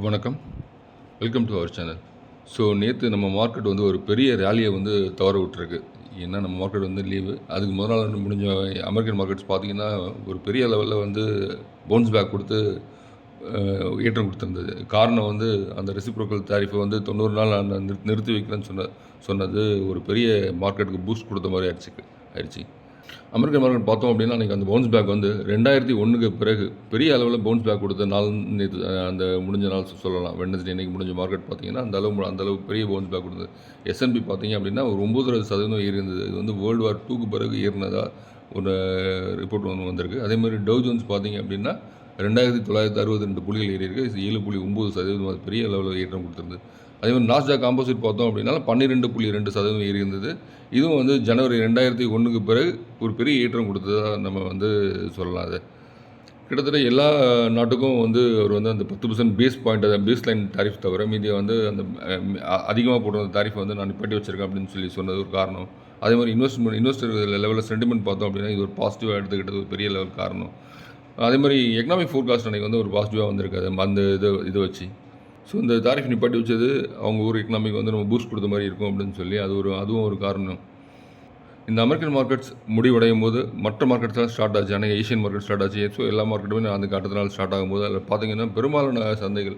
வணக்கம். Welcome to our channel. So நேற்று நம்ம மார்க்கெட் வந்து ஒரு பெரிய ரேலியை வந்து தவற விட்டுருக்கு. ஏன்னா நம்ம மார்க்கெட் வந்து லீவு. அதுக்கு முதல் நாள் முடிஞ்ச அமெரிக்கன் மார்க்கெட்ஸ் பார்த்திங்கன்னா ஒரு பெரிய லெவலில் வந்து பவுன்ஸ் பேக் கொடுத்து ஏற்றம் கொடுத்துருந்தது. காரணம் வந்து அந்த ரெசிப்ரோக்கல் டாரிஃபை வந்து 90 நாள் நிறுத்தி வைக்கிறேன்னு சொன்னது ஒரு பெரிய மார்க்கெட்டுக்கு பூஸ்ட் கொடுத்த மாதிரி ஆயிடுச்சு. அமெரிக்கன் மார்க்கெட் பார்த்தோம் அப்படின்னா அன்றைக்கி அந்த பவுன்ஸ் பேக் வந்து 2001க்கு பிறகு பெரிய அளவில் பவுன்ஸ் பேக் கொடுத்த நாள் நேற்று அந்த முடிஞ்ச நாள் சொல்லலாம். வெட்னஸ்டே இன்றைக்கி முடிஞ்ச மார்க்கெட் பார்த்திங்கன்னா அந்தளவு பெரிய பவுன்ஸ் பேக் கொடுத்தது. S&P பார்த்திங்க அப்படின்னா ஒரு 9% ஏறி இருந்தது. இது வந்து வேர்ல்டு வார் 2க்கு பிறகு ஏறினதாக ஒரு ரிப்போர்ட் ஒன்று வந்திருக்கு. அதேமாதிரி டவ் ஜோன்ஸ் பார்த்திங்க அப்படின்னா 2962 புள்ளிகள் ஏறி இருக்குது. 7.9% பெரிய அளவில் ஏற்றம் கொடுத்துருந்தது. அதேமாதிரி நாஸ்டாக் காம்போசிட் பார்த்தோம் அப்படின்னா 12.2% ஏறி இருந்தது. இதுவும் வந்து ஜனவரி 2001க்கு பிறகு ஒரு பெரிய ஏற்றம் கொடுத்ததாக நம்ம வந்து சொல்லலாம். அது கிட்டத்தட்ட எல்லா நாட்டுக்கும் வந்து அவர் வந்து அந்த 10% பேஸ் லைன் டாரிஃப் தவிர மீதியை வந்து அந்த அதிகமாக போடுற டாரிஃப் வந்து நான் நிப்பாட்டி வச்சுருக்கேன் அப்படின்னு சொன்னது ஒரு காரணம். அதே மாதிரி இன்வெஸ்டர் லெவலில் சென்டிமெண்ட் பார்த்தோம் அப்படின்னா இது ஒரு பாசிட்டிவாக எடுத்துக்கிட்டது ஒரு பெரிய லெவல் காரணம். அதே மாதிரி எக்கனாமிக் ஃபோர்காஸ்ட் அன்றைக்கி வந்து ஒரு பாசிட்டிவாக வந்திருக்காது அந்த இதை வச்சு. ஸோ இந்த டாரிஃப் நிப்பாட்டி வச்சது அவங்க ஊர் எக்கனாமிக் வந்து நம்ம பூஸ்ட் கொடுத்த மாதிரி இருக்கும் அப்படின்னு சொல்லி அதுவும் ஒரு காரணம். இந்த அமெரிக்கன் மார்க்கெட்ஸ் முடிவடையும் போது மற்ற மார்க்கெட்ஸ்லாம் ஸ்டார்ட் ஆச்சு. ஆனால் ஏஷியன் மார்க்கெட் ஸ்டார்ட் ஆச்சு. ஸோ எல்லா மார்க்கெட்டுமே அந்த அடுத்த நாள் ஸ்டார்ட் ஆகும்போது அதில் பார்த்தீங்கன்னா பெரும்பாலான சந்தைகள்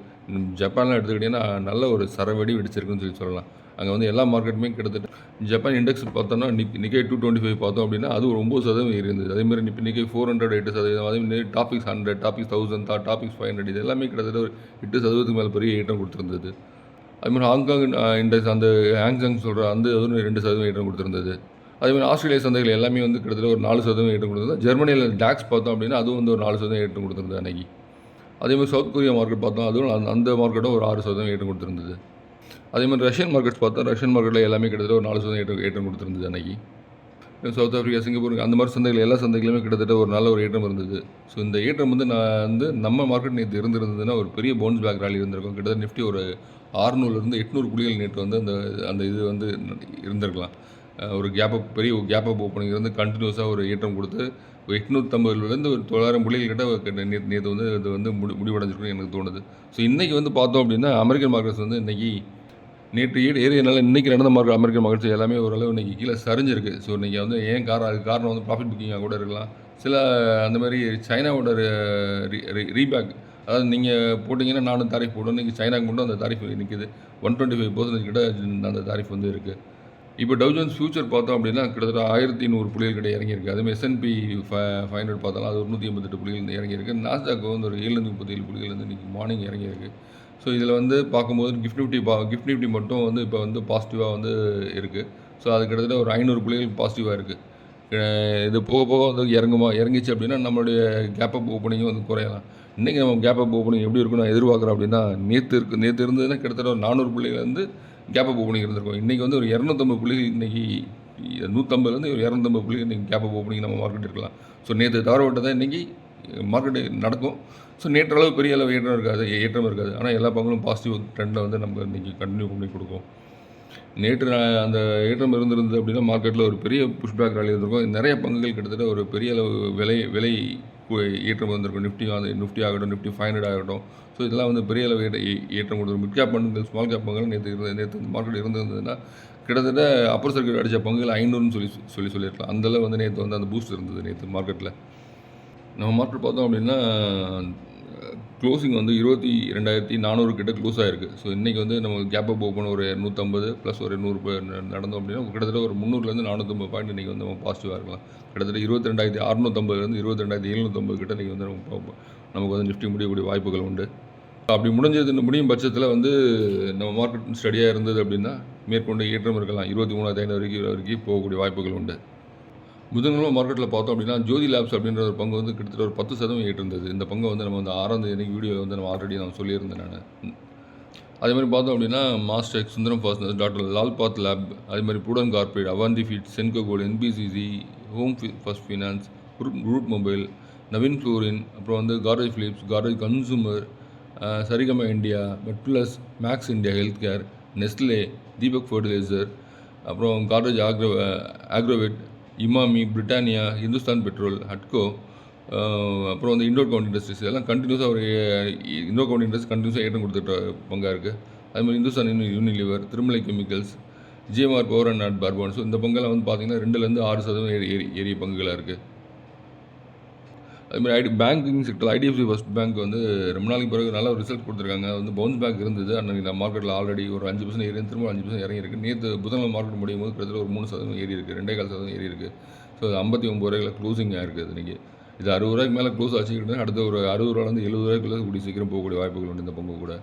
ஜப்பான்லாம் எடுத்துக்கிட்டிங்கன்னா நல்ல ஒரு சரவெடி வெடிச்சிருக்குன்னு சொல்லலாம். அங்கே வந்து எல்லா மார்க்கெட்டுமே கிட்டத்தட்ட ஜப்பான் இண்டெக்ஸ் பார்த்தோம்னா நிக்கை 225 பார்த்தோம் அப்படின்னா அது ஒரு 9% இருந்தது. அதேமாதிரி நிக்கை 400 8%, அதேமாதிரி டாபிக்ஸ் 100, டாபிக்ஸ் 1000, டாபிக்ஸ் 500 இது எல்லாமே கிட்டத்தட்ட ஒரு 8% மேலே பெரிய ஏற்றம் கொடுத்துருந்தது. அதுமாதிரி ஹாங்காங் இண்டெக்ஸ் அந்த ஹாங்காங் சொல்கிற அந்த 2% ஏற்றம் கொடுத்துருந்தது. அதேமாதிரி ஆஸ்திரேலியா சந்தைகள் எல்லாமே வந்து கிட்டத்தட்ட ஒரு 4% ஏற்றம் கொடுத்தது. ஜெர்மனியில் டாக்ஸ் பார்த்தோம் அப்படின்னா அதுவும் வந்து ஒரு 4% ஏற்றம் கொடுத்துருந்தது அன்றைக்கி. அதேமாதிரி சவுத் கொரியா மார்க்கெட் பார்த்தோம் அதுவும் அந்த மார்க்கெட்டும் ஒரு 6% ஏற்றம் கொடுத்துருந்தது. அதேமாதிரி ரஷ்யன் மார்க்கெட்ஸ் பார்த்தா ரஷ்யன் மார்க்கெட்டில் எல்லாமே கிட்டத்தட்ட ஒரு 4% ஏற்றம் கொடுத்துருந்தது அன்றைக்கி. சவுத் ஆஃப்ரிக்கா, சிங்கப்பூர் அந்த மாதிரி சந்தைகள் எல்லா சந்தைகளுமே கிட்டத்தட்ட ஒரு நல்ல ஒரு ஏற்றம் இருந்தது. ஸோ இந்த ஏற்றம் வந்து நான் வந்து நம்ம மார்க்கெட் நேற்று இருந்திருந்ததுன்னா ஒரு பெரிய பவுன்ஸ் பேக் ராலி இருந்திருக்கும். கிட்டத்தட்ட நிஃப்டி ஒரு 600 800 புள்ளிகள் நேற்று வந்து அந்த இது வந்து இருந்திருக்கலாம். ஒரு பெரிய கேப் அப் ஓப்பனிங் இருந்து கண்டினியூஸாக ஒரு ஏற்றம் கொடுத்து 850 ஒரு 900 புள்ளிகள் கிட்ட நேற்று வந்து இது வந்து முடிவடைஞ்சிருக்குன்னு எனக்கு தோணுது. ஸோ இன்றைக்கி வந்து பார்த்தோம் அப்படின்னா அமெரிக்கன் மார்க்கெட்ஸ் வந்து இன்றைக்கி நேற்று ஏறியனால இன்றைக்கி நடந்த அமெரிக்கன் மார்க்கெட்ஸ் எல்லாமே ஓரளவு இன்றைக்கி கீழே சரிஞ்சிருக்கு. ஸோ இன்றைக்கி வந்து அதுக்கு காரணம் வந்து ப்ராஃபிட் புக்கிங்காக கூட இருக்கலாம். சில அந்த மாதிரி சைனாவோட ரீபேக், அதாவது நீங்கள் போட்டிங்கன்னா நானும் தாரிஃப் போடணும். இன்றைக்கி சைனாக்கு மட்டும் அந்த தாரிஃப் நிற்கிது. 125% கிட்ட அந்த தாரிஃப் வந்து இருக்குது. இப்போ டவ் ஜோன்ஸ் ஃபியூச்சர் பார்த்தோம் அப்படின்னா கிட்டத்தட்ட 1100 புள்ளிகள் கிட்ட இறங்கியிருக்கு. அதேமாதிரி S&P 500 பார்த்தாலும் அது ஒரு 188 புள்ளிகள் இறங்கியிருக்கு. நாஸ்டாக் வந்து ஒரு 737 புள்ளிகள் வந்து இன்றைக்கி மார்னிங் இறங்கியிருக்கு. ஸோ இதில் வந்து பார்க்கும்போது கிஃப்ட் நிஃப்டி மட்டும் வந்து இப்போ வந்து பாசிட்டிவாக வந்து இருக்குது. ஸோ அது கிட்டத்தட்ட ஒரு 500 புள்ளிகள் பாசிட்டிவாக இருக்குது. இது போக போக வந்து இறங்கிச்சு அப்படின்னா நம்மளுடைய கேப் அப் ஓப்பனிங்கும் வந்து குறையலாம். இன்றைக்கி நம்ம கேப் அப் ஓப்பனிங் எப்படி இருக்குன்னு நான் எதிர்பார்க்குறேன் அப்படின்னா நேற்று இருந்ததுன்னா கிட்டத்தட்ட ஒரு 400 புள்ளிகள் வந்து கேப் அப் ஓப்பனிங் இருந்திருக்கும். இன்றைக்கி வந்து ஒரு 250 புள்ளிகள் இன்றைக்கி 150 ஒரு 250 புள்ளிகள் இன்றைக்கி கேப் அப் ஓப்பனிங் நம்ம மார்க்கெட் இருக்கலாம். ஸோ நேற்று தவற விட்டதான் இன்றைக்கி மார்க்கெட்டு நடக்கும். ஸோ நேற்று அளவு பெரிய அளவு ஏற்றம் இருக்காது. ஆனால் எல்லா பங்களும் பாசிட்டிவ் ட்ரெண்டில் வந்து நம்ம இன்றைக்கி கண்டினியூ பண்ணி கொடுக்கும். நேற்று அந்த ஏற்றம் இருந்திருந்தது அப்படின்னா மார்க்கெட்டில் ஒரு பெரிய புஷ்பேக் ராலி இருந்திருக்கும். நிறைய பங்குகள் கிட்டத்தட்ட ஒரு பெரிய அளவு விலை ஏற்றம் வந்திருக்கும். நிஃப்டி ஆகட்டும், நிஃப்டி 500 ஆகட்டும். ஸோ இதெல்லாம் வந்து பெரிய அளவு ஏற்றம் கொடுத்துரும். மிட் கேப் பங்குகள், ஸ்மால் கேப் பங்குகள் நேற்று மார்க்கெட் இருந்திருந்ததுன்னா கிட்டத்தட்ட அப்பர் சர்க்கியூட் அடித்த பங்குகள் 500ன்னு சொல்லியிருக்கலாம். அந்தளவு வந்து நேற்று வந்து அந்த பூஸ்ட் இருந்தது நேற்று மார்க்கெட்டில். நம்ம மார்க்கெட் பார்த்தோம் அப்படின்னா க்ளோசிங் வந்து 22,400 கிட்ட க்ளோஸ் ஆகிருக்கு. ஸோ இன்றைக்கி வந்து நம்ம கேப் அப் ஓப்பன் ஒரு 150 ப்ளஸ் ஒரு 100 நடந்தோம் அப்படின்னா கிட்டத்தட்ட ஒரு 300 450 பாயிண்ட் இன்றைக்கி வந்து நம்ம பாசிட்டிவாக இருக்கலாம். கிட்டத்தட்ட 22,650 22,750 கிட்ட இன்றைக்கி வந்து நமக்கு வந்து நிஃப்டி முடியக்கூடிய வாய்ப்புகள் உண்டு. அப்படி முடியும் பட்சத்தில் வந்து நம்ம மார்க்கெட் ஸ்டடியாக இருந்தது அப்படின்னா மேற்கொண்டு ஏற்றம் இருக்கலாம். 23,500 வரைக்கும் போகக்கூடிய வாய்ப்புகள் உண்டு. முதன்கிழமை மார்க்கெட்டில் பார்த்தோம் அப்படின்னா ஜோதி லேப்ஸ் அப்படின்ற ஒரு பங்கு வந்து கிட்டத்தட்ட ஒரு 10% ஏற்றிருந்தது. இந்த பங்கை வந்து நம்ம வந்து 6ஆம் தேதி வீடியோவில் வந்து நம்ம ஆல்ரெடி சொல்லியிருந்தேன் நான். அதே மாதிரி பார்த்தோம் அப்படின்னா Mastek, Sundaram fasteners, doctor Lal path lab, அதே மாதிரி புடன் corporate, Avanti feeds, Senco gold, NBCC, home first finance, route mobile, Navin fluorine, அப்புறம் வந்து கார்டேஜ் Phillips, Godrej consumer, Saregama India, MedPlus, max India health care, Nestle, Deepak fertiliser, அப்புறம் கார்டேஜ் ஆக்ரோவேட், இமாமி, பிரிட்டானியா, இந்துஸ்தான் பெட்ரோல், ஹட்கோ, அப்புறம் வந்து இண்டோர் கவுண்ட் இண்டஸ்ட்ரீஸ் எல்லாம் கண்டினியூஸாக ஒரு இண்டோர் கவுண்ட் இண்டஸ்ட்ரி கண்டினியூஸாக ஏற்றம் கொடுத்துட்ட பங்காக இருக்குது. அதுமாதிரி Hindustan Unilever, Tirumalai chemicals, GMR power and நாட் பார்பன். ஸோ இந்த பங்கெல்லாம் வந்து பார்த்திங்கன்னா 2லேருந்து 6% ஏறிய பங்குகளாக இருக்குது. அதுமாதிரி banking sector IDFC first bank வந்து ரொம்ப நாளைக்கு பிறகு நல்ல ஒரு ரிசல்ட் கொடுத்துருக்காங்க. வந்து பவுன்ஸ் பேக் இருந்தது. அன்றைக்கி நம்ம மார்க்கெட்டில் ஆல்ரெடி ஒரு 5% ஏறி திரும்ப 5% இறங்கியிருக்கு. நேற்று புதன்கிழமை மார்க்கெட் முடியும் போது கிட்டத்தட்ட ஒரு 3% ஏறி இருக்குது, 2.25% ஏறி இருக்குது. ஸோ 59 ரூபாய்க்கு க்ளோசிங் ஆகிருக்குது இன்றைக்கி. இது 60 ரூபாய்க்கு மேலே க்ளோஸ் ஆச்சுக்கிட்டு அடுத்த ஒரு 60 ரூபாயிலேருந்து 70 ரூபாய்க்குள்ளே கூடிய சீக்கிரம் போகக்கூடிய வாய்ப்புகள் உண்டு இந்த பங்கு கூட.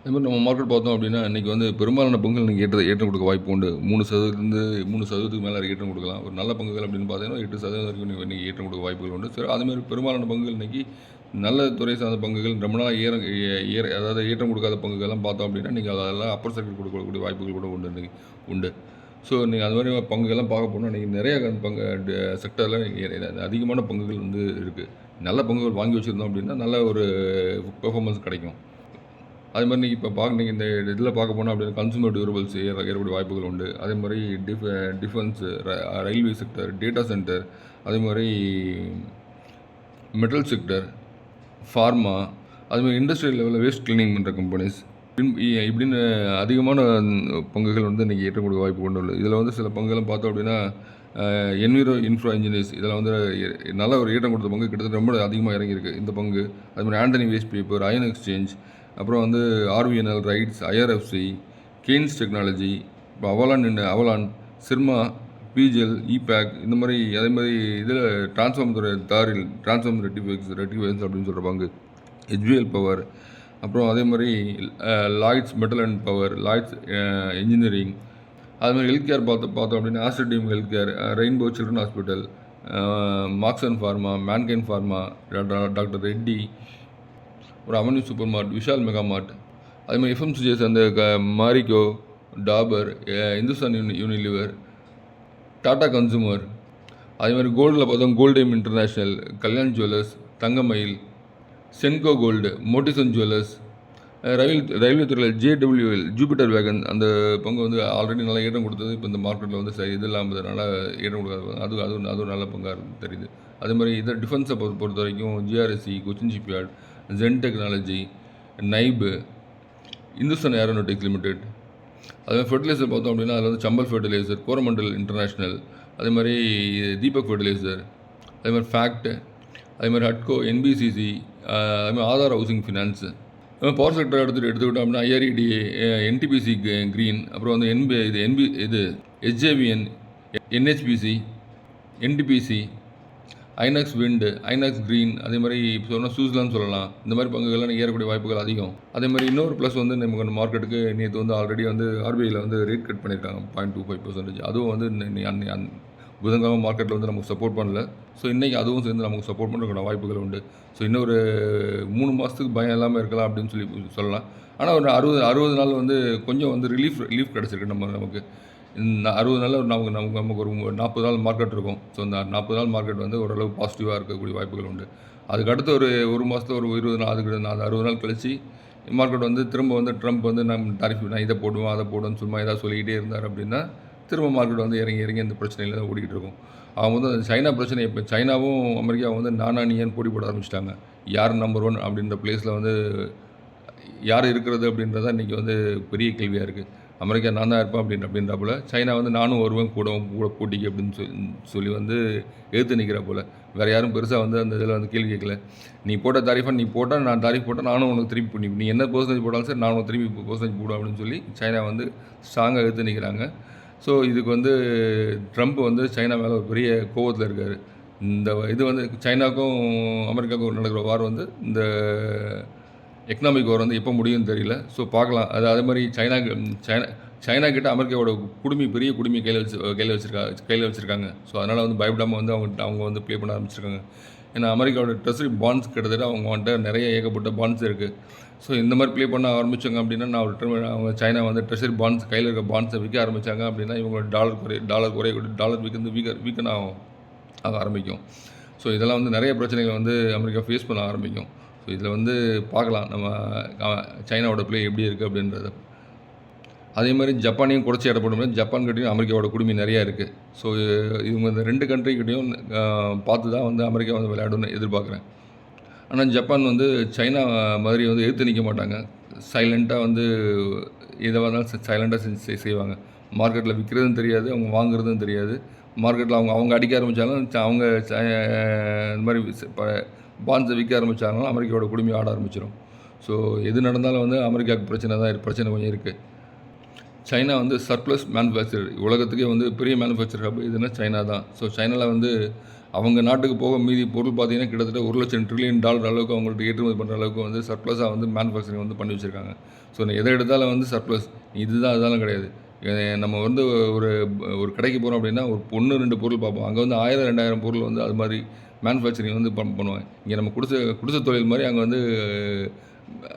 அதுமாதிரி நம்ம மார்க்கெட் பார்த்தோம் அப்படின்னா இன்றைக்கி வந்து பெரும்பாலான பங்குகள் இன்றைக்கி ஏற்றம் கொடுக்க வாய்ப்பு உண்டு. 3% மேலே ஏற்றம் கொடுக்கலாம். ஒரு நல்ல பங்குகள் அப்படின்னு பார்த்தீங்கன்னா 8% வரைக்கும் இன்றைக்கி ஏற்றம் கொடுக்க வாய்ப்புகள் உண்டு. சரி, அதுமாதிரி பெரும்பாலான பங்குகள் இன்றைக்கி நல்ல துறை சார்ந்த பங்குகள் ரொம்ப நாள் அதாவது ஏற்றம் கொடுக்காத பங்குகள்லாம் பார்த்தோம் அப்படின்னா இன்றைக்கி அதெல்லாம் அப்பர் சர்க்கிள் கொடுக்கக்கூடிய வாய்ப்புகள் கூட உண்டு இன்றைக்கி உண்டு. ஸோ நீங்கள் அது மாதிரி பங்குகள்லாம் பார்க்க போனால் இன்றைக்கி நிறைய செக்டரில் அதிகமான பங்குகள் வந்து இருக்குது. நல்ல பங்குகள் வாங்கி வச்சுருந்தோம் அப்படின்னா நல்ல ஒரு பெர்ஃபார்மன்ஸ் கிடைக்கும். அது மாதிரி நீங்கள் இப்போ நீங்கள் இந்த இதில் பார்க்க போனால் அப்படின்னா கன்சூமர் டியூரபிள்ஸ் ஏறக்கூடிய வாய்ப்புகள் உண்டு. அதே மாதிரி defence, railway sector, data centre, அதே மாதிரி மெட்டல் செக்டர், ஃபார்மா, அதுமாதிரி இண்டஸ்ட்ரியல் லெவலில் வேஸ்ட் கிளீனிங் பண்ணுற கம்பெனிஸ் இப்படின்னு அதிகமான பங்குகள் வந்து இன்றைக்கி ஏற்றம் கொடுக்க வாய்ப்பு கொண்டு உள்ளது. இதில் வந்து சில பங்குகளும் பார்த்தோம் அப்படின்னா என்விரோ இன்ஃப்ரா இன்ஜினியர்ஸ் இதில் வந்து நல்ல ஒரு ஏற்றம் கொடுத்த பங்கு கிட்டத்தட்ட ரொம்ப அதிகமாக இறங்கியிருக்கு இந்த பங்கு. அதுமாதிரி Antony waste paper, ion exchange, அப்புறம் வந்து RVNL RITES, IRFC, Kaynes technology, இப்போ அவலான், சிர்மா, பிஜிஎல், இபேக், இந்த மாதிரி அதே மாதிரி இதில் டிரான்ஸ்ஃபார்மர் ரெட்டிஃபைக்ஸ் அப்படின்னு சொல்கிற பங்கு, ஹெச்பிஎல் பவர், அப்புறம் அதே மாதிரி Lloyds metal and power, Lloyds engineering, அதுமாதிரி ஹெல்த் கேர் பார்த்தோம் அப்படின்னா ஆஸ்ட்ரடியம் health care, rainbow children hospital, Marksans pharma, mankind pharma, doctor Reddy, ஒரு avenue super mart, Vishal mega mart, அதுமாதிரி எஃப்எம்சிஜிஎஸ் அந்த மாரிகோ, டாபர், இந்துஸ்தான் யூனிலிவர், டாடா கன்சூமர், அதேமாதிரி கோல்டில் பார்த்தோம் Goldiam international, Kalyan jewellers, Thangamayil, Senco gold, Motisons jewellers, railway துறையில் ஜேடபிள்யூஎல், ஜூபிட்டர் வேகன் அந்த பங்கு வந்து ஆல்ரெடி நல்லா ஏற்றம் கொடுத்தது. இப்போ இந்த மார்க்கெட்டில் வந்து இது இல்லாமதுனால ஏற்றம் கொடுக்காது. அதுவும் நல்ல பங்காக தெரியுது. அதே மாதிரி இதை டிஃபென்ஸை பொறுத்த வரைக்கும் GRSE, Cochin shipyard, Zen technology, நைபு, இந்துஸ்தான் ஏரோநாட்டிக்ஸ் லிமிடெட், அதுமாதிரி ஃபெர்டிலைசர் பார்த்தோம் அப்படின்னா அதில் வந்து சம்பல் ஃபெர்டிலைசர், கோரமண்டல் இன்டர்நேஷ்னல், அதே மாதிரி தீபக் ஃபெர்டிலைசர், அதே மாதிரி ஃபேக்ட், அதே மாதிரி ஹட்கோ, என்பிசிசி, அதே மாதிரி Aadhaar housing finance, power sector எடுத்துக்கிட்டோம் அப்படின்னா ஐஆர்இடிஏ, என்டிபிசி க்ரீன், அப்புறம் வந்து எஸ்ஜேவிஎன், என்ஹெச்பிசி, என்டிபிசி, ஐநாக்ஸ் விண்டு, ஐநாக்ஸ் க்ரீன், அதே மாதிரி இப்போ சொன்னால் சுவிட்சர்லாந்து சொல்லலாம். இந்த மாதிரி பங்குகள்லாம் ஏறக்கூடிய வாய்ப்புகள் அதிகம். அதே மாதிரி இன்னொரு ப்ளஸ் வந்து நமக்கு மார்க்கெட்டுக்கு நேற்று வந்து ஆல்ரெடி வந்து ஆர்பிஐயில் வந்து ரேட் கட் பண்ணியிருக்காங்க 0.25%. அதுவும் வந்து புதன்கிழமை மார்க்கெட்டில் வந்து நமக்கு சப்போர்ட் பண்ணல. ஸோ இன்றைக்கி அதுவும் சேர்ந்து நமக்கு சப்போர்ட் பண்ணுறதுக்கான வாய்ப்புகள் உண்டு. ஸோ இன்னொரு 3 மாதத்துக்கு பயம் இல்லாமல் இருக்கலாம் அப்படின்னு சொல்லலாம். ஆனால் ஒரு 60 நாள் வந்து கொஞ்சம் வந்து ரிலீஃப் கிடச்சிருக்கு நமக்கு. இந்த 60 நாளில் நமக்கு ஒரு 40 நாள் மார்க்கெட் இருக்கும். ஸோ இந்த 40 நாள் மார்க்கெட் வந்து ஓரளவு பாசிட்டிவாக இருக்கக்கூடிய வாய்ப்புகள் உண்டு. அதுக்கடுத்து ஒரு மாதத்தில் ஒரு 20 நாள், அதுக்கு 60 நாள் கழிச்சு மார்க்கெட் வந்து திரும்ப வந்து ட்ரம்ப் வந்து நான் இதை போடுவேன் அதை போடுவேன்னு சும்மா ஏதாவது சொல்லிக்கிட்டே இருந்தார் அப்படின்னா திரும்ப மார்க்கெட் வந்து இறங்கி இந்த பிரச்சனையில் தான் ஓடிக்கிட்டு இருக்கும். அவங்க வந்து அந்த சைனா பிரச்சனை, இப்போ சைனாவும் அமெரிக்காவும் வந்து நானானியன் போட்டி போட ஆரம்பிச்சிட்டாங்க. யார் நம்பர் 1 அப்படின்ற பிளேஸில் வந்து யார் இருக்கிறது அப்படின்றத இன்றைக்கி வந்து பெரிய கேள்வியாக இருக்குது. அமெரிக்கா நான் தான் இருப்பேன் அப்படின்றப்போல் சைனா வந்து நானும் வருவேன் கூட போட்டிக்கு அப்படின்னு சொல்லி வந்து எதிர்த்து நிற்கிற போல். வேறு யாரும் பெருசாக வந்து அந்த இதில் வந்து கேள்வி கேட்கல. நீ போட்ட தாரிஃபாக நீ போட்டால் நான் தாரிஃப் போட்டால் நானும் உனக்கு திருப்பி நீ என்ன பர்சன்டேஜ் போட்டாலும் சரி நானும் திருப்பி பர்சன்டேஜ் போடுவேன் அப்படின்னு சொல்லி சைனா வந்து ஸ்ட்ராங்காக எதிர்த்து நிற்கிறாங்க. ஸோ இதுக்கு வந்து ட்ரம்ப் வந்து சைனா மேலே ஒரு பெரிய கோவத்தில் இருக்கார். இந்த இது வந்து சைனாவுக்கும் அமெரிக்காவுக்கும் நடக்கிற வார் வந்து இந்த எக்கனாமிக் வார் வந்து எப்போ முடியும்னு தெரியல. ஸோ பார்க்கலாம். அதே மாதிரி சைனா கிட்ட அமெரிக்காவோட பெரிய குடுமி கையில் வச்சுருக்காங்க. ஸோ அதனால் வந்து பயப்படாமல் வந்து அவங்க வந்து ப்ளே பண்ண ஆரம்பிச்சிருக்காங்க. ஏன்னா அமெரிக்காவோட ட்ரெஷரி பாண்ட்ஸ் கிட்டத்தட்ட அவங்கள்ட்ட நிறைய ஏகப்பட்ட பாண்ட்ஸ் இருக்குது. ஸோ இந்த மாதிரி ப்ளே பண்ண ஆரம்பித்தாங்க அப்படின்னா அவங்க சைனா வந்து ட்ரெஷரி பாண்ட்ஸ் கையில் இருக்க பாண்ட்ஸை விற்க ஆரம்பித்தாங்க அப்படின்னா இவங்க டாலர் வீக்கன் ஆக ஆரம்பிக்கும். ஸோ இதெல்லாம் வந்து நிறைய பிரச்சனைகளை வந்து அமெரிக்கா ஃபேஸ் பண்ண ஆரம்பிக்கும். ஸோ இதில் வந்து பார்க்கலாம் நம்ம சைனாவோட ப்ளே எப்படி இருக்குது அப்படின்றத. அதே மாதிரி ஜப்பானையும் குறைச்சி எடை போட முடியாது. ஜப்பான் கிட்டேயும் அமெரிக்காவோட குடுமி நிறையா இருக்குது. ஸோ இவங்க இந்த 2 கண்ட்ரிக்கிட்டையும் பார்த்து தான் வந்து அமெரிக்கா வந்து விளையாடுன்னு எதிர்பார்க்குறேன். ஆனால் ஜப்பான் வந்து சைனா மாதிரி வந்து எதிர்த்து நிற்க மாட்டாங்க. சைலண்ட்டாக வந்து எதாக இருந்தாலும் சைலண்ட்டாக செய்வாங்க. மார்க்கெட்டில் விற்கிறதும் தெரியாது, அவங்க வாங்குறதும் தெரியாது. மார்க்கெட்டில் அவங்க அடிக்க ஆரம்பித்தாலும் அவங்க இந்த மாதிரி பாண்ட்ஸை விற்க ஆரம்பித்தாலும் அமெரிக்காவோட குடுமி ஆட ஆரம்பிச்சிடும். ஸோ எது நடந்தாலும் வந்து அமெரிக்காவுக்கு பிரச்சனை கொஞ்சம் இருக்குது. சைனா வந்து சர்ப்ளஸ் மேனுஃபேக்சர், உலகத்துக்கே வந்து பெரிய மேனுஃபேக்சர் ஹப் இதுன்னா சைனா தான். ஸோ சைனாவில் வந்து அவங்க நாட்டுக்கு போக மீதி பொருள் பார்த்தீங்கன்னா கிட்டத்தட்ட $1,00,000 ட்ரில்லியன் அளவுக்கு அவங்கள்ட்ட ஏற்றுமதி பண்ணுற அளவுக்கு வந்து சர்ப்ளஸாக வந்து மேனுஃபேக்சரிங் வந்து பண்ணி வச்சுருக்காங்க. ஸோ எதை எடுத்தாலும் வந்து சர்ப்ளஸ், இதுதான் அதெல்லாம் கிடையாது. நம்ம வந்து ஒரு கடைக்கு போகிறோம் அப்படின்னா ஒரு 1-2 பொருள் பார்ப்போம். அங்கே வந்து 1000-2000 பொருள் வந்து அது மாதிரி மேனுஃபேக்சரிங் வந்து பண்ணுவாங்க. இங்கே நம்ம குடிசை தொழில் மாதிரி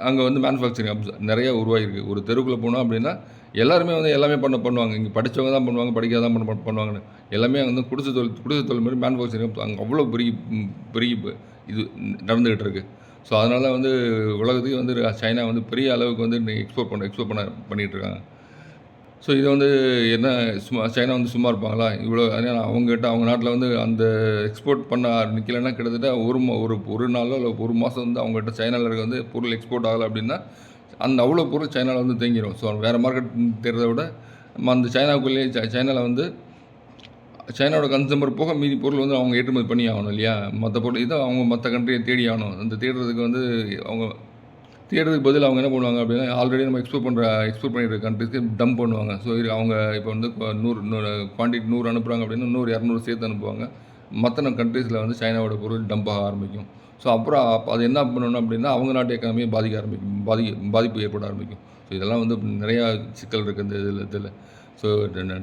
அங்கே வந்து மேனுஃபேக்சரிங் நிறையா உருவாகிருக்கு. ஒரு தெருவுக்குள்ளே போனோம் அப்படின்னா எல்லாருமே வந்து எல்லாமே பண்ணுவாங்க. இங்கே படித்தவங்க தான் பண்ணுவாங்க, படிக்காத தான் பண்ணுவாங்கன்னு எல்லாமே வந்து குடிசை தொழில் மாதிரி மேனுஃபேக்சரிங் அங்கே அவ்வளோ பெரிய இது நடந்துக்கிட்டு இருக்குது. ஸோ அதனால் வந்து உலகத்துக்கு வந்து சைனா வந்து பெரிய அளவுக்கு வந்து எக்ஸ்போர்ட் பண்ணிகிட்டு இருக்காங்க. ஸோ இதை வந்து என்ன சைனா வந்து சும்மா இருப்பாங்களா? இவ்வளோ அவங்க நாட்டில் வந்து அந்த எக்ஸ்போர்ட் பண்ண நிற்கலைன்னா கிட்டத்தட்ட ஒரு நாளோ இல்லை ஒரு மாதம் வந்து அவங்ககிட்ட சைனாவில் இருக்க வந்து பொருள் எக்ஸ்போர்ட் ஆகலை அப்படின்னா அவ்வளோ பொருள் சைனாவில் வந்து தேங்கிடும். ஸோ வேறு மார்க்கெட் தேடுறத விட நம்ம அந்த சைனாவுக்குள்ளேயே சைனாவில் வந்து சைனாவோட கன்சூமர் போக மீதி பொருள் வந்து அவங்க ஏற்றுமதி பண்ணி ஆகணும் இல்லையா? மற்ற பொருள் இதை அவங்க மற்ற கண்ட்ரியை தேடி ஆகணும். அந்த தேடுறதுக்கு வந்து அவங்க தேடுறதுக்கு பதில் அவங்க என்ன பண்ணுவாங்க அப்படின்னா ஆல்ரெடி நம்ம எக்ஸ்போர்ட் பண்ணிடுற கண்ட்ரிஸ்க்கு டம்ப் பண்ணுவாங்க. ஸோ அவங்க இப்போ வந்து 100 அனுப்புகிறாங்க அப்படின்னா 100-200 சேர்த்து அனுப்புவாங்க. மற்ற கண்ட்ரீஸில் வந்து சைனாவோட பொருள் டம்ப் ஆக ஆரம்பிக்கும். ஸோ அப்புறம் அது என்ன பண்ணணும் அப்படின்னா அவங்க நாட்டு எக்கானமியை பாதிப்பு ஏற்பட ஆரம்பிக்கும். ஸோ இதெல்லாம் வந்து நிறையா சிக்கல் இருக்குது இந்த இதில். ஸோ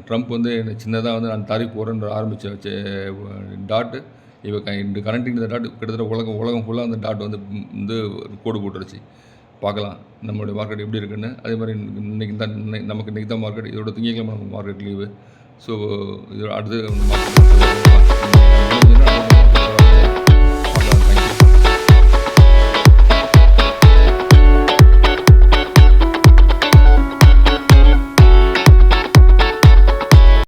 ட்ரம்ப் வந்து சின்னதாக வந்து நான் தாரிஃப் போகிறேன்னு ஆரம்பித்த டாட்டு இப்போ கரண்ட் இந்த டாட் கிட்டத்தட்ட உலகம் ஃபுல்லாக அந்த டாட் வந்து கோடு போட்டுருச்சு. பார்க்கலாம் நம்மளுடைய மார்க்கெட் எப்படி இருக்குன்னு. அதே மாதிரி நமக்கு இன்றைக்கி தான் மார்க்கெட், இதோட திங்கட்கிழமை மார்க்கெட் லீவு. ஸோ இது அடுத்து